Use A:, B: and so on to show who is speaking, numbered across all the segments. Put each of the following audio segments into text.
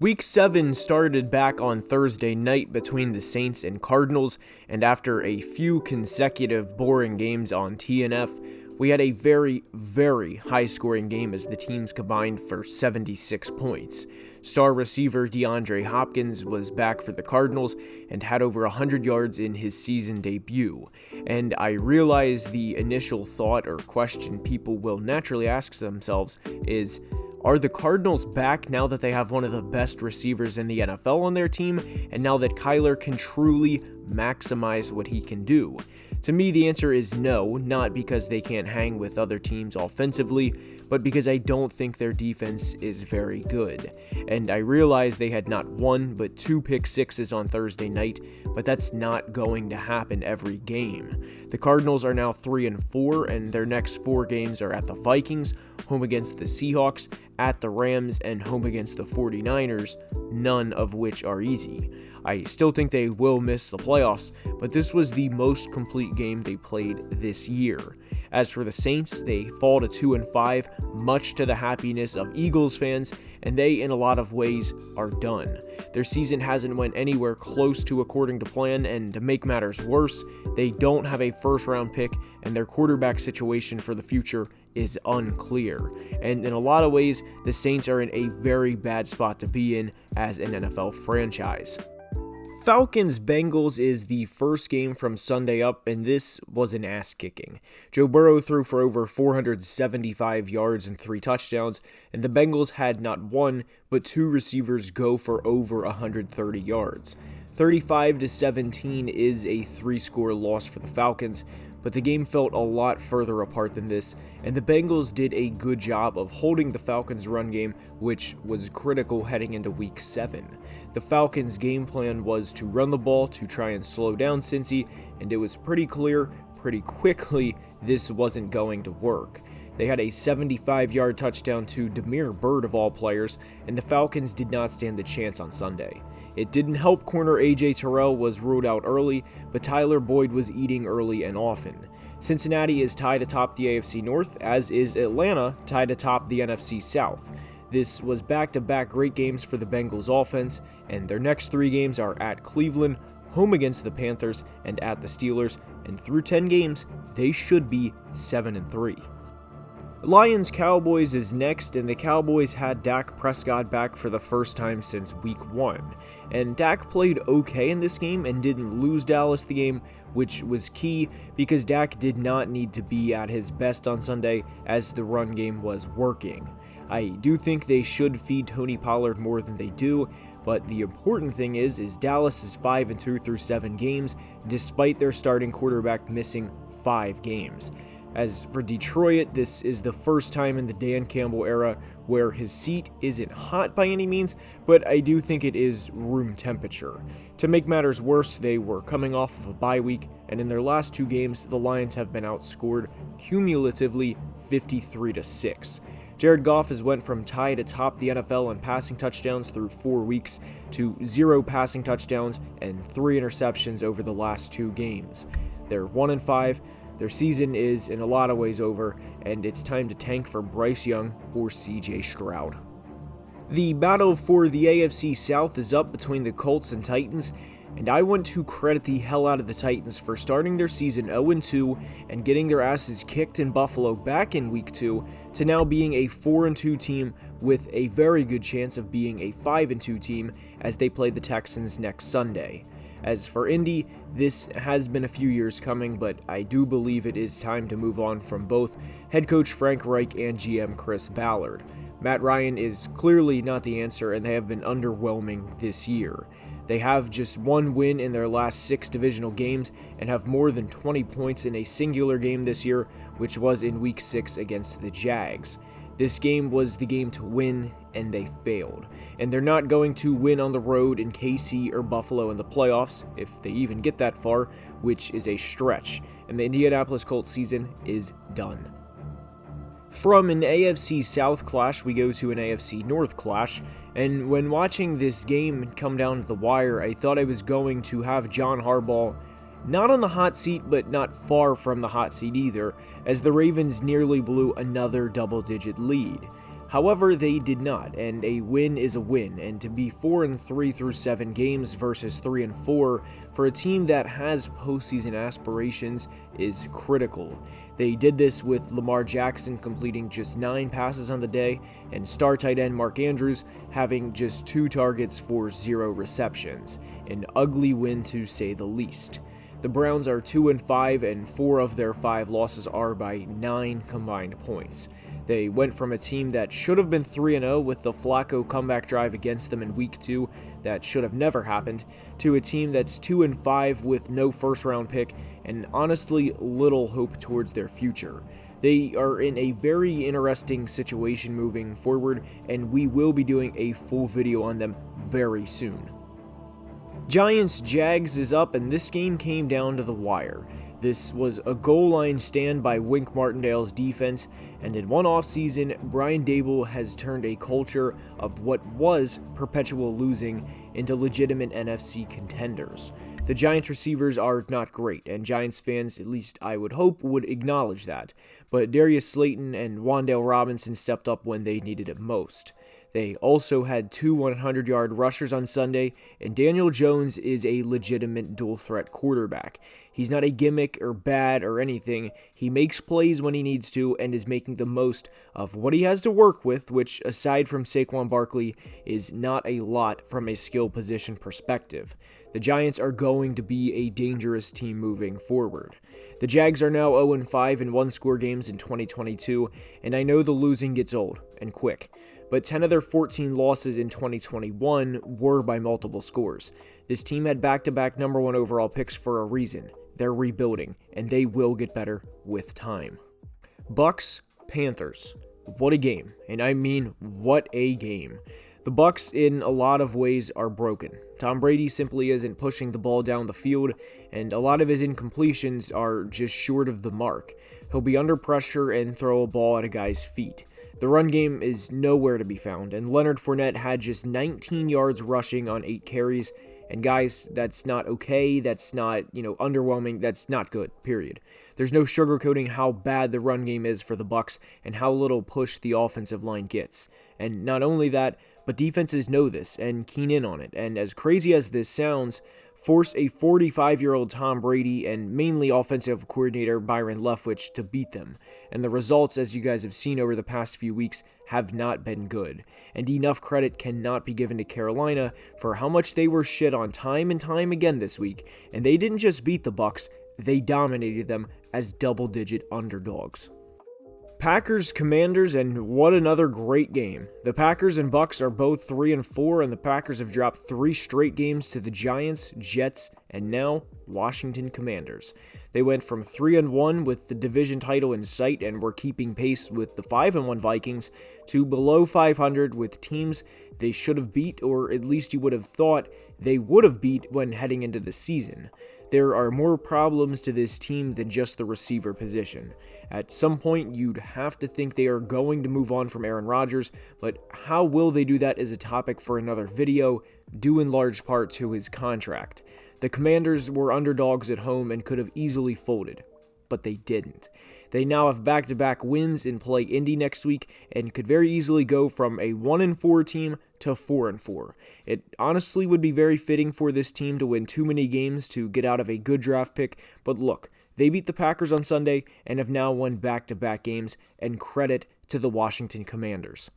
A: Week 7 started back on Thursday night between the Saints and Cardinals, and after a few consecutive boring games on TNF, we had a very, very high-scoring game as the teams combined for 76 points. Star receiver DeAndre Hopkins was back for the Cardinals and had over 100 yards in his season debut. And I realize the initial thought or question people will naturally ask themselves is, are the Cardinals back now that they have one of the best receivers in the NFL on their team, and now that Kyler can truly maximize what he can do? To me, the answer is no, not because they can't hang with other teams offensively, but because I don't think their defense is very good. And I realize they had not one, but two pick sixes on Thursday night, but that's not going to happen every game. The Cardinals are now 3-4, and their next 4 games are at the Vikings, home against the Seahawks, at the Rams, and home against the 49ers, none of which are easy. I still think they will miss the playoffs, but this was the most complete game they played this year. As for the Saints, they fall to 2-5, much to the happiness of Eagles fans, and they, in a lot of ways, are done. Their season hasn't went anywhere close to according to plan, and to make matters worse, they don't have a first-round pick, and their quarterback situation for the future is unclear. And in a lot of ways, the Saints are in a very bad spot to be in as an NFL franchise. Falcons-Bengals is the first game from Sunday up, and this was an ass-kicking. Joe Burrow threw for over 475 yards and 3 touchdowns, and the Bengals had not one, but 2 receivers go for over 130 yards. 35-17 is a 3-score loss for the Falcons, but the game felt a lot further apart than this, and the Bengals did a good job of holding the Falcons' run game, which was critical heading into Week 7. The Falcons' game plan was to run the ball to try and slow down Cincy, and it was pretty clear pretty quickly this wasn't going to work. They had a 75-yard touchdown to Damiere Byrd of all players, and the Falcons did not stand a chance on Sunday. It didn't help corner A.J. Terrell was ruled out early, but Tyler Boyd was eating early and often. Cincinnati is tied atop the AFC North, as is Atlanta tied atop the NFC South. This was back-to-back great games for the Bengals offense, and their next 3 games are at Cleveland, home against the Panthers, and at the Steelers, and through 10 games, they should be 7-3. Lions-Cowboys is next, and the Cowboys had Dak Prescott back for the first time since Week 1. And Dak played okay in this game and didn't lose Dallas the game, which was key because Dak did not need to be at his best on Sunday as the run game was working. I do think they should feed Tony Pollard more than they do, but the important thing is Dallas is 5-2 through 7 games, despite their starting quarterback missing 5 games. As for Detroit, this is the first time in the Dan Campbell era where his seat isn't hot by any means, but I do think it is room temperature. To make matters worse, they were coming off of a bye week, and in their last 2 games, the Lions have been outscored cumulatively 53-6. Jared Goff has went from tied atop the NFL in passing touchdowns through 4 weeks to 0 passing touchdowns and 3 interceptions over the last 2 games. They're 1-5. Their season is in a lot of ways over, and it's time to tank for Bryce Young or CJ Stroud. The battle for the AFC South is up between the Colts and Titans, and I want to credit the hell out of the Titans for starting their season 0-2 and getting their asses kicked in Buffalo back in Week 2 to now being a 4-2 team with a very good chance of being a 5-2 team as they play the Texans next Sunday. As for Indy, this has been a few years coming, but I do believe it is time to move on from both head coach Frank Reich and GM Chris Ballard. Matt Ryan is clearly not the answer, and they have been underwhelming this year. They have just 1 win in their last 6 divisional games and have more than 20 points in a singular game this year, which was in Week 6 against the Jags. This game was the game to win, and they failed. And they're not going to win on the road in KC or Buffalo in the playoffs, if they even get that far, which is a stretch. And the Indianapolis Colts season is done. From an AFC South clash, we go to an AFC North clash, and when watching this game come down to the wire, I thought I was going to have John Harbaugh not on the hot seat, but not far from the hot seat either, as the Ravens nearly blew another double-digit lead. However, they did not, and a win is a win, and to be 4-3 through 7 games versus 3-4 for a team that has postseason aspirations is critical. They did this with Lamar Jackson completing just 9 passes on the day, and star tight end Mark Andrews having just 2 targets for 0 receptions. An ugly win to say the least. The Browns are 2-5, and 4 of their 5 losses are by 9 combined points. They went from a team that should have been 3-0 with the Flacco comeback drive against them in Week 2 that should have never happened, to a team that's 2-5 with no first-round pick and honestly little hope towards their future. They are in a very interesting situation moving forward, and we will be doing a full video on them very soon. Giants-Jags is up, and this game came down to the wire. This was a goal line stand by Wink Martindale's defense, and in one offseason, Brian Daboll has turned a culture of what was perpetual losing into legitimate NFC contenders. The Giants receivers are not great, and Giants fans, at least I would hope, would acknowledge that, but Darius Slayton and Wan'Dale Robinson stepped up when they needed it most. They also had 2 100-yard rushers on Sunday, and Daniel Jones is a legitimate dual-threat quarterback. He's not a gimmick or bad or anything. He makes plays when he needs to and is making the most of what he has to work with, which, aside from Saquon Barkley, is not a lot from a skill position perspective. The Giants are going to be a dangerous team moving forward. The Jags are now 0-5 in one-score games in 2022, and I know the losing gets old and quick. But 10 of their 14 losses in 2021 were by multiple scores. This team had back-to-back number 1 overall picks for a reason. They're rebuilding, and they will get better with time. Bucs, Panthers. What a game. And I mean, what a game. The Bucs, in a lot of ways, are broken. Tom Brady simply isn't pushing the ball down the field, and a lot of his incompletions are just short of the mark. He'll be under pressure and throw a ball at a guy's feet. The run game is nowhere to be found, and Leonard Fournette had just 19 yards rushing on 8 carries, and guys, that's not okay, that's not, underwhelming, that's not good, period. There's no sugarcoating how bad the run game is for the Bucs and how little push the offensive line gets. And not only that, but defenses know this and keen in on it, and as crazy as this sounds, force a 45-year-old Tom Brady and mainly offensive coordinator Byron Leftwich to beat them. And the results, as you guys have seen over the past few weeks, have not been good. And enough credit cannot be given to Carolina for how much they were shit on time and time again this week. And they didn't just beat the Bucs, they dominated them as double-digit underdogs. Packers, Commanders, and what another great game. The Packers and Bucs are both 3-4, and the Packers have dropped 3 straight games to the Giants, Jets, and now Washington Commanders. They went from 3-1 with the division title in sight and were keeping pace with the 5-1 Vikings to below 500 with teams they should have beat, or at least you would have thought they would have beat when heading into the season. There are more problems to this team than just the receiver position. At some point, you'd have to think they are going to move on from Aaron Rodgers, but how will they do that is a topic for another video, due in large part to his contract. The Commanders were underdogs at home and could have easily folded, but they didn't. They now have back-to-back wins and play Indy next week and could very easily go from a 1-4 team to 4-4. It honestly would be very fitting for this team to win too many games to get out of a good draft pick, but look, they beat the Packers on Sunday and have now won back-to-back games, and credit to the Washington Commanders.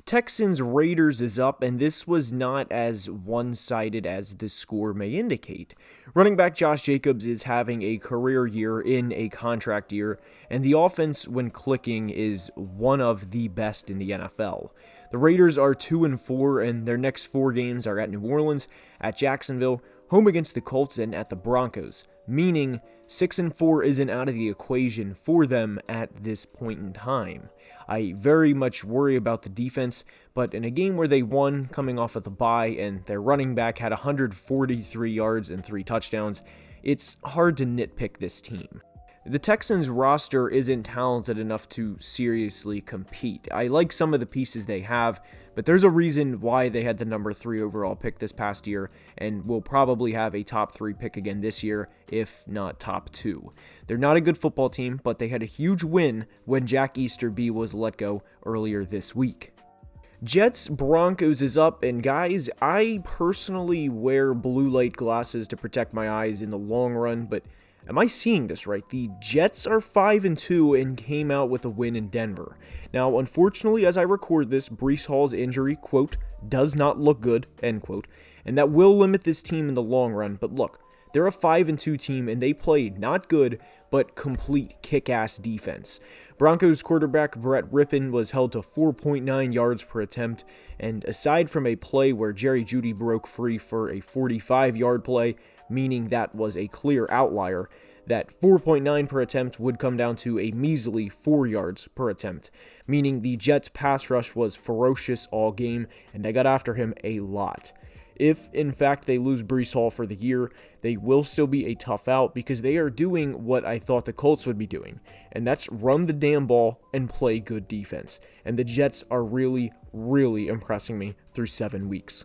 A: Texans Raiders is up, and this was not as one-sided as the score may indicate. Running back Josh Jacobs is having a career year in a contract year, and the offense, when clicking, is one of the best in the NFL. The Raiders are 2-4, and their next 4 games are at New Orleans, at Jacksonville, home against the Colts, and at the Broncos, meaning 6-4 isn't out of the equation for them at this point in time. I very much worry about the defense, but in a game where they won coming off of the bye and their running back had 143 yards and 3 touchdowns, it's hard to nitpick this team. The Texans roster isn't talented enough to seriously compete. I like some of the pieces they have, but there's a reason why they had the number 3 overall pick this past year and will probably have a top 3 pick again this year, if not top 2. They're not a good football team, but they had a huge win when Jack Easterby was let go earlier this week. Jets Broncos is up, and guys, I personally wear blue light glasses to protect my eyes in the long run, but am I seeing this right? The Jets are 5-2 and came out with a win in Denver. Now, unfortunately, as I record this, Breece Hall's injury, quote, does not look good, end quote, and that will limit this team in the long run, but look, they're a 5-2 team, and they played not good, but complete kick-ass defense. Broncos quarterback Brett Rippon was held to 4.9 yards per attempt, and aside from a play where Jerry Jeudy broke free for a 45-yard play, meaning that was a clear outlier, that 4.9 per attempt would come down to a measly 4 yards per attempt, meaning the Jets' pass rush was ferocious all game, and they got after him a lot. If, in fact, they lose Breece Hall for the year, they will still be a tough out because they are doing what I thought the Colts would be doing, and that's run the damn ball and play good defense. And the Jets are really, really impressing me through 7 weeks.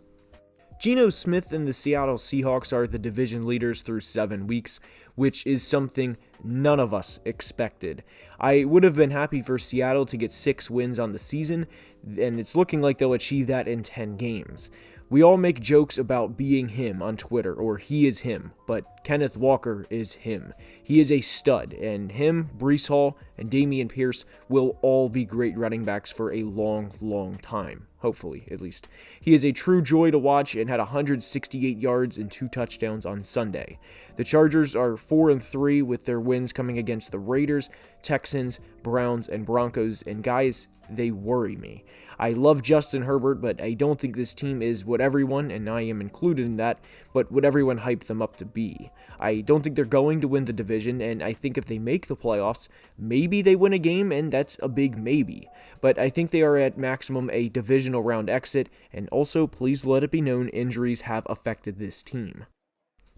A: Geno Smith and the Seattle Seahawks are the division leaders through 7 weeks, which is something none of us expected. I would have been happy for Seattle to get 6 wins on the season, and it's looking like they'll achieve that in 10 games. We all make jokes about being him on Twitter, or he is him, but Kenneth Walker is him. He is a stud, and him, Breece Hall, and Dameon Pierce will all be great running backs for a long, long time. Hopefully, at least. He is a true joy to watch and had 168 yards and 2 touchdowns on Sunday. The Chargers are 4-3 with their wins coming against the Raiders, Texans, Browns, and Broncos, and guys, they worry me. I love Justin Herbert, but I don't think this team is what everyone, and I am included in that, but what everyone hyped them up to be. I don't think they're going to win the division, and I think if they make the playoffs, maybe they win a game, and that's a big maybe. But I think they are at maximum a divisional round exit, and also, please let it be known, injuries have affected this team.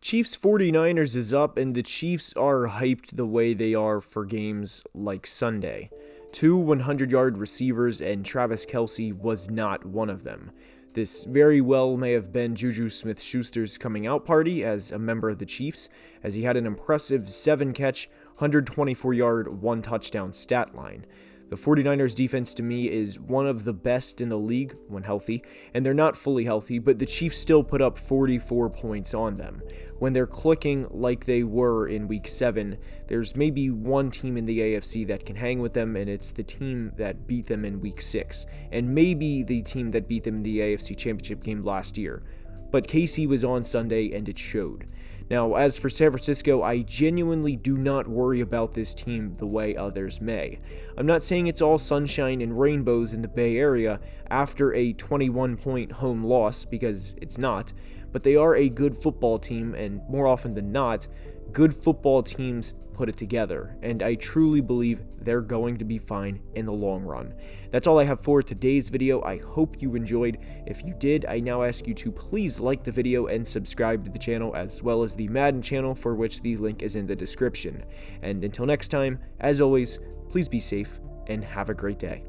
A: Chiefs 49ers is up, and the Chiefs are hyped the way they are for games like Sunday. 2 100-yard receivers, and Travis Kelce was not one of them. This very well may have been Juju Smith-Schuster's coming out party as a member of the Chiefs, as he had an impressive 7-catch, 124-yard, 1-touchdown stat line. The 49ers defense to me is one of the best in the league when healthy, and they're not fully healthy, but the Chiefs still put up 44 points on them. When they're clicking like they were in Week 7, there's maybe one team in the AFC that can hang with them, and it's the team that beat them in Week 6, and maybe the team that beat them in the AFC Championship game last year. But KC was on Sunday, and it showed. Now, as for San Francisco, I genuinely do not worry about this team the way others may. I'm not saying it's all sunshine and rainbows in the Bay Area after a 21-point home loss, because it's not, but they are a good football team, and more often than not, good football teams put it together, and I truly believe they're going to be fine in the long run. That's all I have for today's video. I hope you enjoyed. If you did, I now ask you to please like the video and subscribe to the channel, as well as the Madden channel, for which the link is in the description. And until next time, as always, please be safe and have a great day.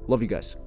A: Love you guys.